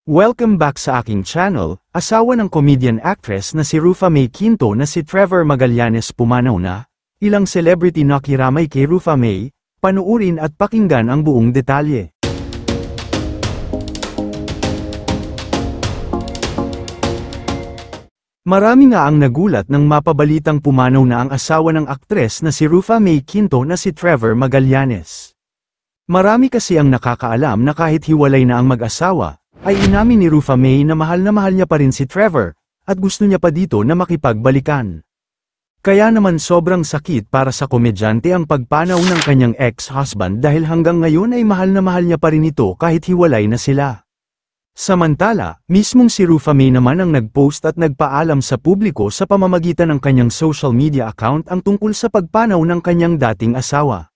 Welcome back sa aking channel. Asawa ng comedian actress na si Rufa May Quinto na si Trevor Magallanes pumanaw na. Ilang celebrity nakiramay kay Rufa May. Panuurin at pakinggan ang buong detalye. Marami nga ang nagulat nang mapabalitang pumanaw na ang asawa ng aktres na si Rufa May Quinto na si Trevor Magallanes. Marami kasi ang nakakaalam na kahit hiwalay na ang mag-asawa, ay inamin ni Rufa May na mahal niya pa rin si Trevor, at gusto niya pa dito na makipagbalikan. Kaya naman sobrang sakit para sa komedyante ang pagpanaw ng kanyang ex-husband dahil hanggang ngayon ay mahal niya pa rin ito kahit hiwalay na sila. Samantala, mismong si Rufa May naman ang nag-post at nagpaalam sa publiko sa pamamagitan ng kanyang social media account ang tungkol sa pagpanaw ng kanyang dating asawa.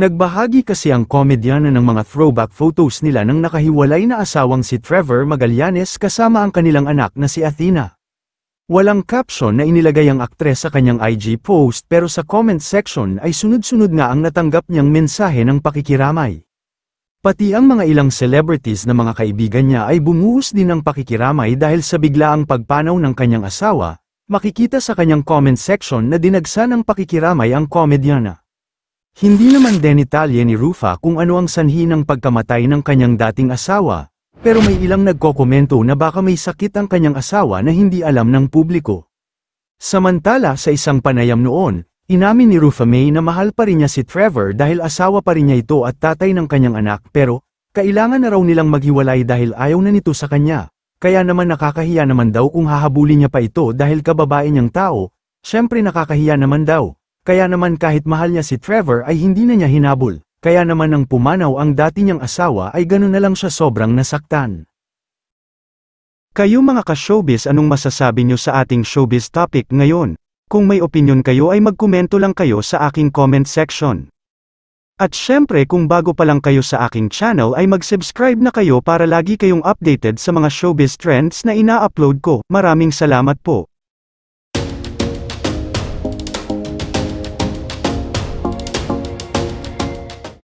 Nagbahagi kasi ang komedyana ng mga throwback photos nila ng nakahiwalay na asawang si Trevor Magallanes kasama ang kanilang anak na si Athena. Walang caption na inilagay ang aktres sa kanyang IG post pero sa comment section ay sunod-sunod nga ang natanggap niyang mensahe ng pakikiramay. Pati ang mga ilang celebrities na mga kaibigan niya ay bumuhos din ng pakikiramay dahil sa biglaang pagpanaw ng kanyang asawa. Makikita sa kanyang comment section na dinagsa ng pakikiramay ang komedyana. Hindi naman dinitalye ni Rufa kung ano ang sanhi ng pagkamatay ng kanyang dating asawa, pero may ilang nagkokomento na baka may sakit ang kanyang asawa na hindi alam ng publiko. Samantala sa isang panayam noon, inamin ni Rufa May na mahal pa rin niya si Trevor dahil asawa pa rin niya ito at tatay ng kanyang anak pero, kailangan na raw nilang maghiwalay dahil ayaw na nito sa kanya, kaya naman nakakahiya naman daw kung hahabulin niya pa ito dahil kababae niyang tao, syempre nakakahiya naman daw. Kaya naman kahit mahal niya si Trevor ay hindi na niya hinabol, kaya naman nang pumanaw ang dati niyang asawa ay gano'n na lang siya sobrang nasaktan. Kayo mga ka-showbiz, anong masasabi niyo sa ating showbiz topic ngayon? Kung may opinion kayo ay magkomento lang kayo sa aking comment section. At syempre kung bago pa lang kayo sa aking channel ay mag-subscribe na kayo para lagi kayong updated sa mga showbiz trends na ina-upload ko. Maraming salamat po.